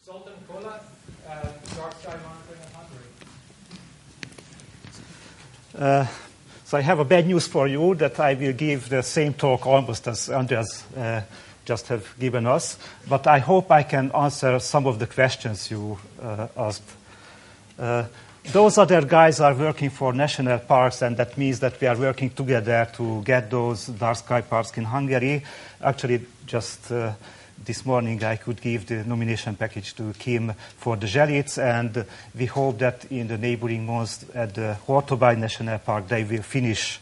Zoltán Koller, dark sky monitoring in Hungary. So I have a bad news for you that I will give the same talk almost as Andreas just have given us, but I hope I can answer some of the questions you asked. Those other guys are working for national parks, and that means that we are working together to get those dark sky parks in Hungary. Actually, just this morning I could give the nomination package to Kim for the Zselic, and we hope that in the neighboring months at the Hortobágy National Park they will finish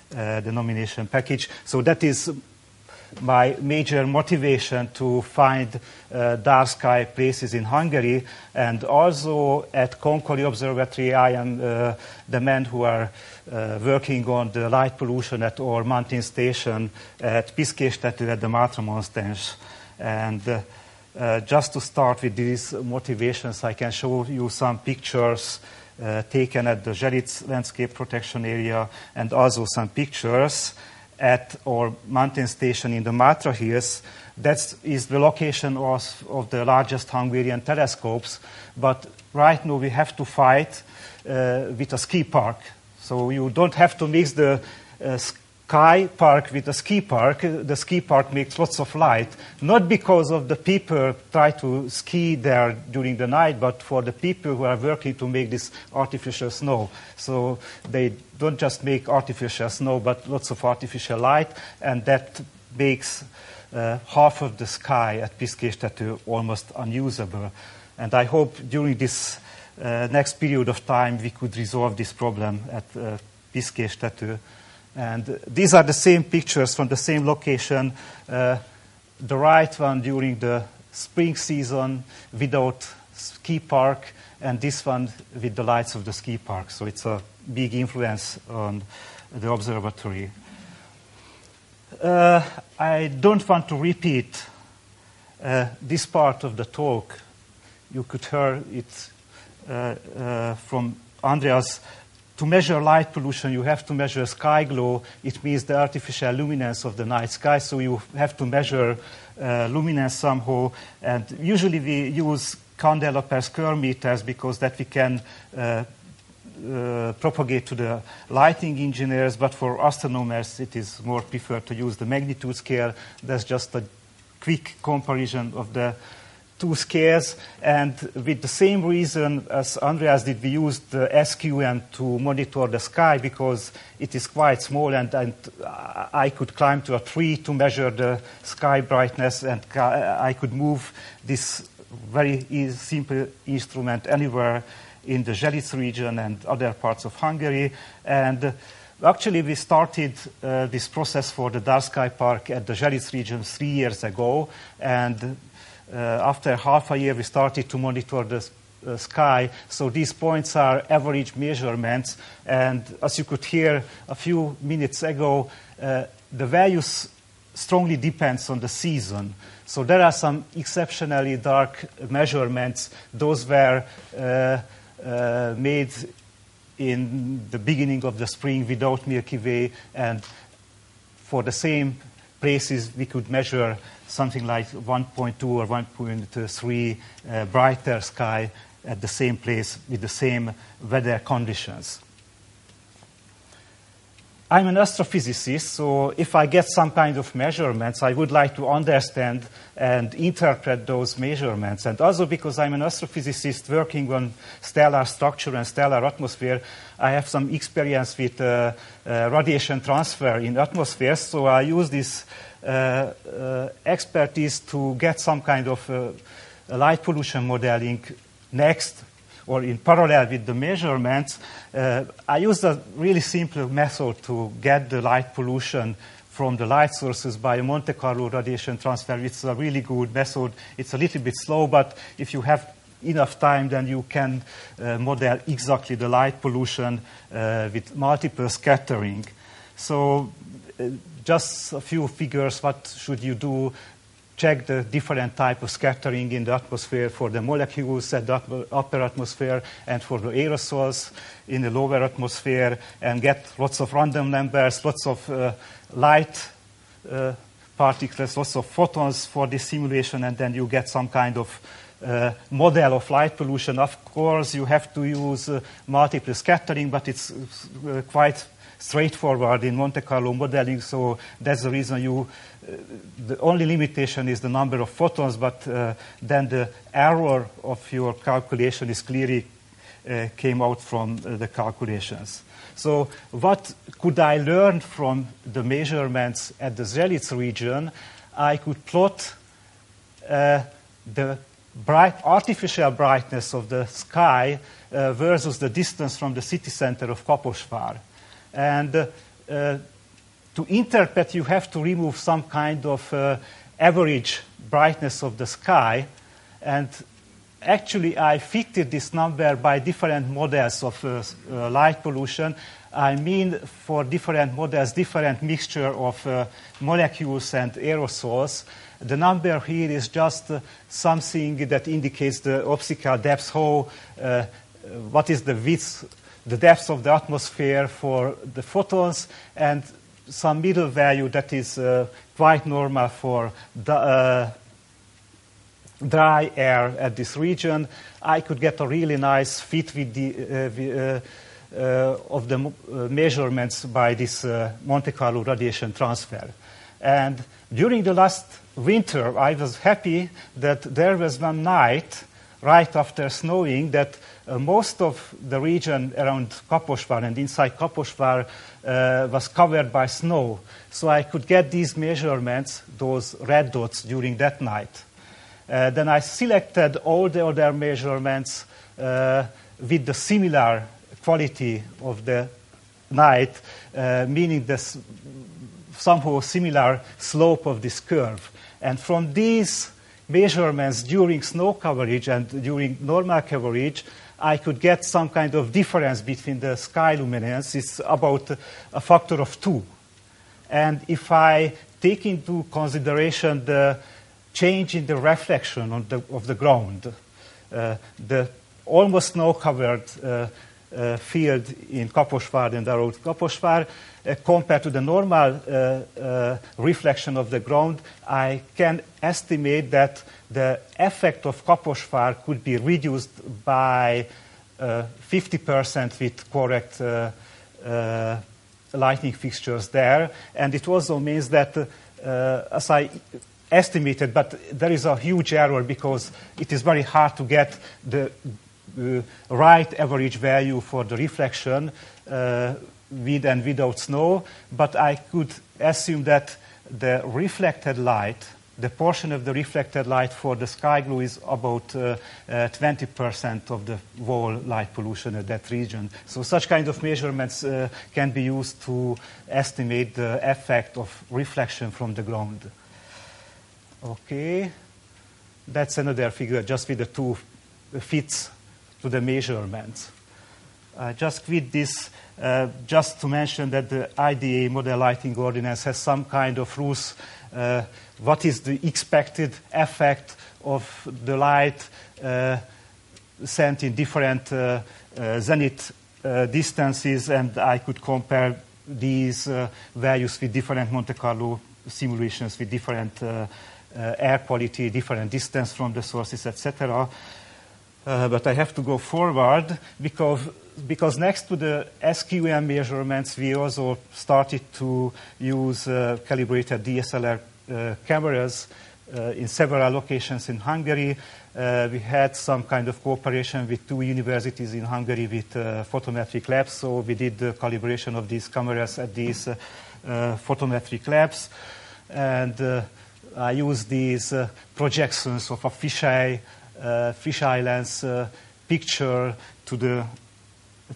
the nomination package. So that is my major motivation to find dark sky places in Hungary. And also at Konkoly Observatory, I am the man who are working on the light pollution at our mountain station at Piszkéstető at the Mátra Mountains. And just to start with these motivations, I can show you some pictures taken at the Zselic Landscape Protection Area, and also some pictures at our mountain station in the Mátra Hills. That is the location of the largest Hungarian telescopes. But right now we have to fight with a ski park. So you don't have to mix the sky park with the ski park. The ski park makes lots of light, not because of the people try to ski there during the night, but for the people who are working to make this artificial snow. So they don't just make artificial snow, but lots of artificial light, and that makes half of the sky at Piszkéstető almost unusable. And I hope during this next period of time we could resolve this problem at Piszkéstető. And these are the same pictures from the same location. The right one during the spring season without ski park, and this one with the lights of the ski park. So it's a big influence on the observatory. I don't want to repeat this part of the talk. You could hear it from Andreas. To measure light pollution, you have to measure sky glow. It means the artificial luminance of the night sky, so you have to measure luminance somehow. And usually we use candela per square meters because that we can propagate to the lighting engineers, but for astronomers it is more preferred to use the magnitude scale. That's just a quick comparison of the two scales, and with the same reason as Andreas did, we used the SQM to monitor the sky because it is quite small, and I could climb to a tree to measure the sky brightness, and I could move this very simple instrument anywhere in the Zselic region and other parts of Hungary. And actually we started this process for the dark sky park at the Zselic region 3 years ago, and after half a year, we started to monitor the sky. So these points are average measurements. And as you could hear a few minutes ago, the values strongly depends on the season. So there are some exceptionally dark measurements. Those were made in the beginning of the spring without Milky Way. And for the same places, we could measure something like 1.2 or 1.3 brighter sky at the same place with the same weather conditions. I'm an astrophysicist, so if I get some kind of measurements, I would like to understand and interpret those measurements. And also because I'm an astrophysicist working on stellar structure and stellar atmosphere, I have some experience with radiation transfer in atmospheres, so I use this expertise to get some kind of light pollution modeling next or in parallel with the measurements. I used a really simple method to get the light pollution from the light sources by a Monte Carlo radiation transfer. It's a really good method. It's a little bit slow, but if you have enough time, then you can model exactly the light pollution with multiple scattering. So just a few figures, what should you do? Check the different type of scattering in the atmosphere for the molecules at the upper atmosphere and for the aerosols in the lower atmosphere, and get lots of random numbers, lots of light particles, lots of photons for this simulation, and then you get some kind of model of light pollution. Of course, you have to use multiple scattering, but it's quite straightforward in Monte Carlo modeling, so that's the reason the only limitation is the number of photons, but then the error of your calculation is clearly came out from the calculations. So what could I learn from the measurements at the Zelitz region? I could plot the artificial brightness of the sky versus the distance from the city center of Kaposvár. And to interpret, you have to remove some kind of average brightness of the sky. And actually, I fitted this number by different models of light pollution. I mean, for different models, different mixture of molecules and aerosols. The number here is just something that indicates the optical depth, what is the width, the depth of the atmosphere for the photons, and some middle value that is quite normal for dry air at this region. I could get a really nice fit with of the measurements by this Monte Carlo radiation transfer. And during the last winter, I was happy that there was one night right after snowing that most of the region around Kaposvár and inside Kaposvár was covered by snow. So I could get these measurements, those red dots, during that night. Then I selected all the other measurements with the similar quality of the night, meaning this somehow similar slope of this curve. And from these measurements during snow coverage and during normal coverage, I could get some kind of difference between the sky luminance. It's about a factor of 2. And if I take into consideration the change in the reflection of the ground, the almost snow-covered field in Kaposvár and around Kaposvár, compared to the normal reflection of the ground, I can estimate that the effect of Kaposvár could be reduced by 50% with correct lighting fixtures there. And it also means that, as I estimated, but there is a huge error because it is very hard to get the right average value for the reflection with and without snow, but I could assume that the reflected light, the portion of the reflected light for the sky glue is about 20% of the whole light pollution at that region. So such kind of measurements can be used to estimate the effect of reflection from the ground. Okay, that's another figure just with the two fits to the measurements. Just with this, just to mention that the IDA model lighting ordinance has some kind of rules. What is the expected effect of the light sent in different zenith distances, and I could compare these values with different Monte Carlo simulations with different air quality, different distance from the sources, etc. But I have to go forward because next to the SQM measurements, we also started to use calibrated DSLR cameras in several locations in Hungary. We had some kind of cooperation with 2 universities in Hungary with photometric labs, so we did the calibration of these cameras at these photometric labs. And I used these projections of a fisheye lens picture to the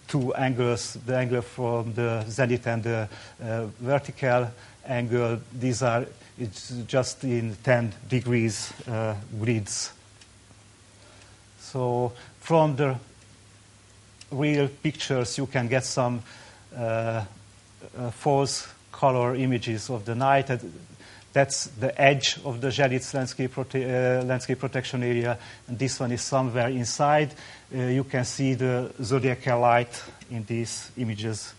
2 angles, the angle from the zenith and the vertical angle. These are it's just in 10 degrees grids. So from the real pictures, you can get some false color images of the night. That's the edge of the Zelitz landscape protection area, and this one is somewhere inside. You can see the zodiacal light in these images.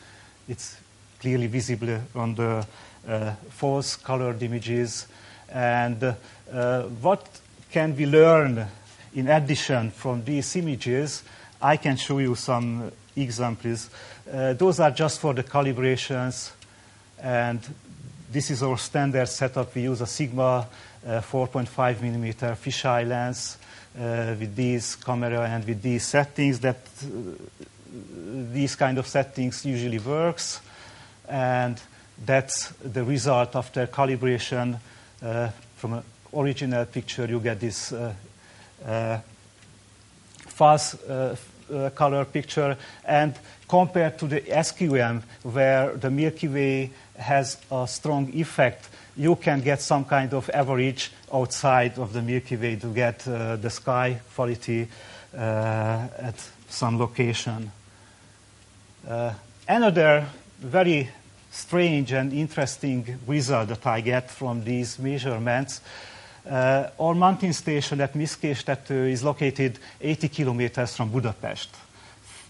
It's clearly visible on the false colored images. And what can we learn in addition from these images? I can show you some examples. Those are just for the calibrations, and this is our standard setup. We use a Sigma 4.5 millimeter fisheye lens with these camera and with these settings. That these kind of settings usually works, and that's the result after calibration. From an original picture, you get this false color picture, and compared to the SQM, where the Milky Way has a strong effect, you can get some kind of average outside of the Milky Way to get the sky quality at some location. Another very strange and interesting result that I get from these measurements, our mountain station at Miskéstettő is located 80 kilometers from Budapest.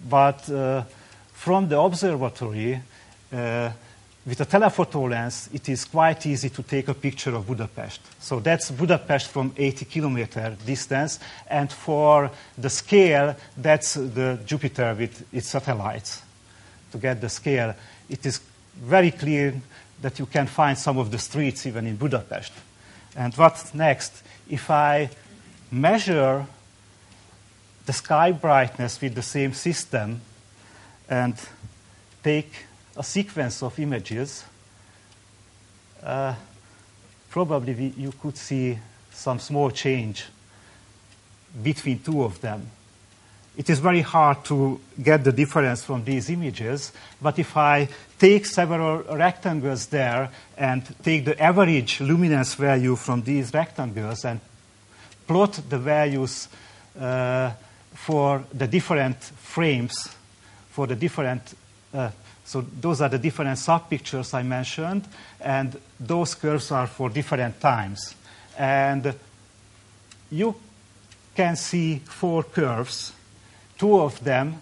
But from the observatory, with a telephoto lens, it is quite easy to take a picture of Budapest. So that's Budapest from 80 kilometer distance. And for the scale, that's the Jupiter with its satellites. To get the scale, it is very clear that you can find some of the streets even in Budapest. And what's next? If I measure the sky brightness with the same system and take a sequence of images, probably you could see some small change between two of them. It is very hard to get the difference from these images, but if I take several rectangles there and take the average luminance value from these rectangles and plot the values for the different frames, for the different, so those are the different sub-pictures I mentioned, and those curves are for different times. And you can see 4 curves. 2 of them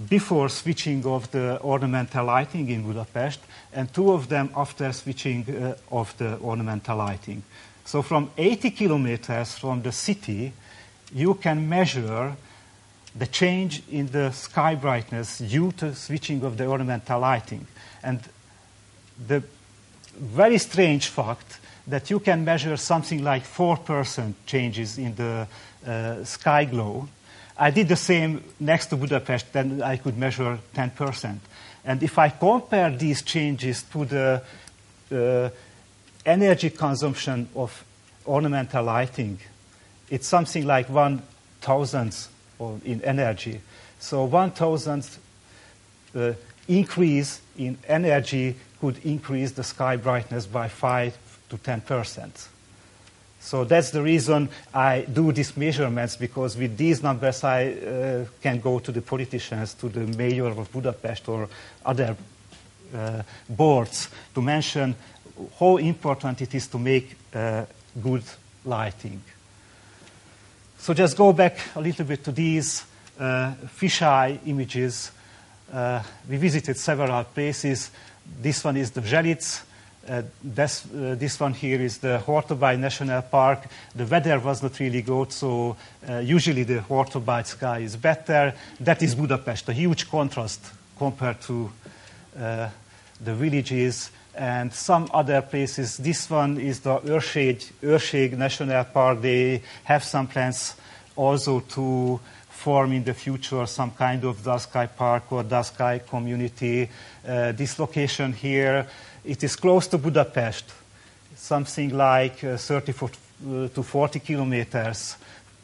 before switching of the ornamental lighting in Budapest, and 2 of them after switching of the ornamental lighting. So from 80 kilometers from the city, you can measure the change in the sky brightness due to switching of the ornamental lighting. And the very strange fact that you can measure something like 4% changes in the sky glow. I did the same next to Budapest, then I could measure 10%. And if I compare these changes to the energy consumption of ornamental lighting, it's something like 1,000th in energy. So 1,000th increase in energy could increase the sky brightness by 5 to 10%. So that's the reason I do these measurements, because with these numbers I can go to the politicians, to the mayor of Budapest or other boards to mention how important it is to make good lighting. So just go back a little bit to these fisheye images. We visited several places. This one is the Želic. This one here is the Hortobágy National Park. The weather was not really good, so usually the Hortobágy sky is better. That is Budapest, a huge contrast compared to the villages and some other places. This one is the Őrség National Park. They have some plans also to form in the future some kind of dark sky park or dark sky community. This location here, it is close to Budapest, something like 30 to 40 kilometers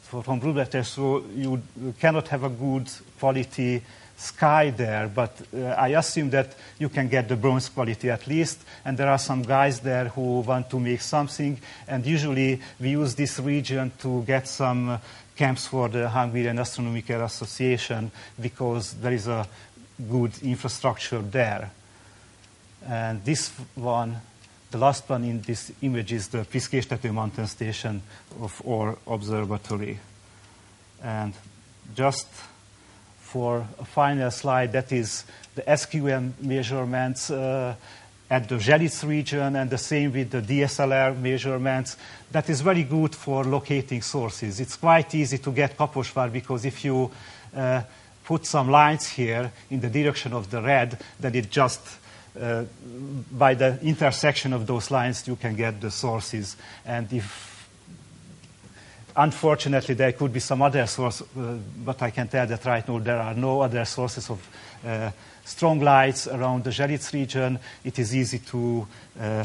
from Budapest, so you cannot have a good quality sky there, but I assume that you can get the bronze quality at least, and there are some guys there who want to make something, and usually we use this region to get some camps for the Hungarian Astronomical Association, because there is a good infrastructure there. And this one, the last one in this image, is the Piszkéstető mountain station of our observatory. And just for a final slide, that is the SQM measurements at the Želic region, and the same with the DSLR measurements. That is very good for locating sources. It's quite easy to get Kaposvár, because if you put some lines here in the direction of the red, then it just, by the intersection of those lines, you can get the sources. And if, unfortunately, there could be some other source, but I can tell that right now there are no other sources of strong lights around the Želic region. It is easy to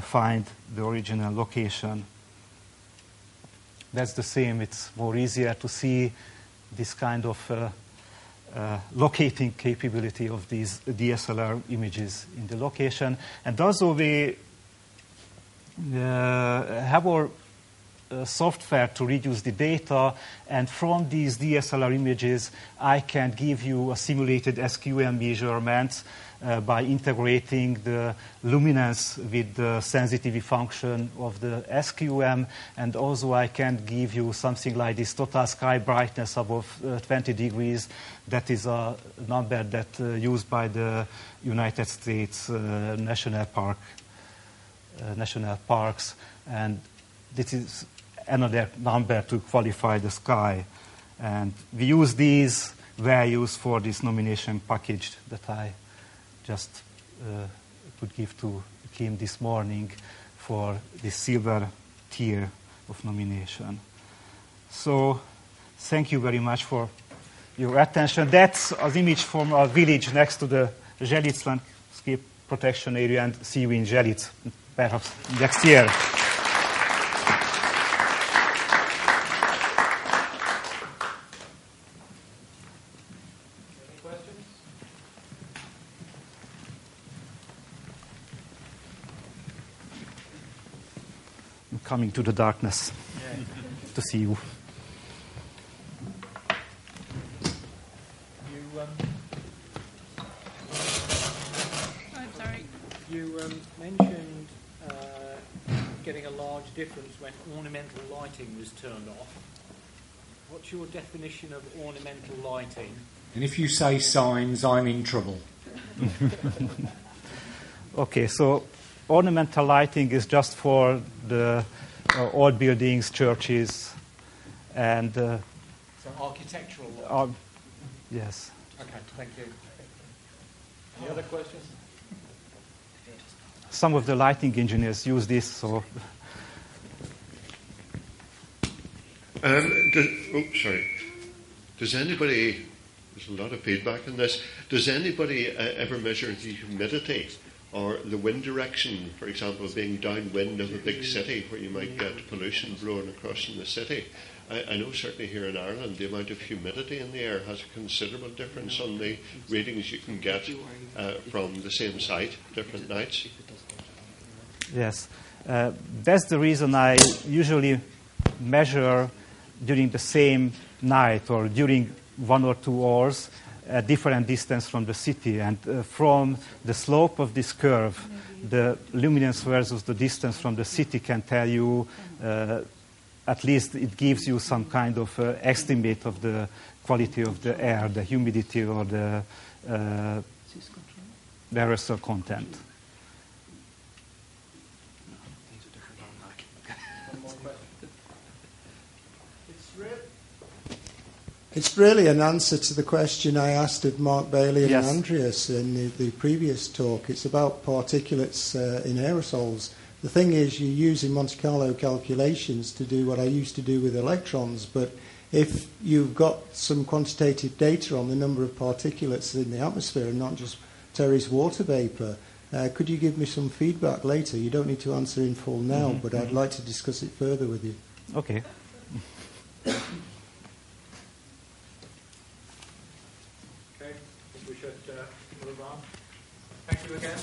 find the original location. That's the same. It's more easier to see this kind of locating capability of these DSLR images in the location. And also we have our software to reduce the data, and from these DSLR images I can give you a simulated SQM measurement by integrating the luminance with the sensitivity function of the SQM, and also I can give you something like this total sky brightness above 20 degrees. That is a number that used by the United States national parks, and this is another number to qualify the sky. And we use these values for this nomination package that I just could give to Kim this morning for the silver tier of nomination. So thank you very much for your attention. That's an image from a village next to the Želic landscape protection area, and see you in Želic perhaps next year. Coming to the darkness to see you. I'm sorry. You mentioned getting a large difference when ornamental lighting was turned off. What's your definition of ornamental lighting? And if you say signs, I'm in trouble. Okay, so ornamental lighting is just for the old buildings, churches, and so architectural lighting. Yes. Okay, thank you. Any other questions? Some of the lighting engineers use this, so. Sorry. Does anybody? There's a lot of feedback on this. Does anybody ever measure the humidity or the wind direction, for example, being downwind of a big city where you might get pollution blowing across from the city? I know certainly here in Ireland the amount of humidity in the air has a considerable difference on the readings you can get from the same site different nights. Yes. That's the reason I usually measure during the same night or during 1 or 2 hours a different distance from the city, and from the slope of this curve, the luminance versus the distance from the city can tell you, at least it gives you some kind of estimate of the quality of the air, the humidity or the aerosol content. It's really an answer to the question I asked of Mark Bailey and Yes. Andreas in the previous talk. It's about particulates in aerosols. The thing is, you use in Monte Carlo calculations to do what I used to do with electrons, but if you've got some quantitative data on the number of particulates in the atmosphere and not just Terry's water vapour, could you give me some feedback later? You don't need to answer in full now, but I'd like to discuss it further with you. Okay. Okay, I think we should move on. Thank you again.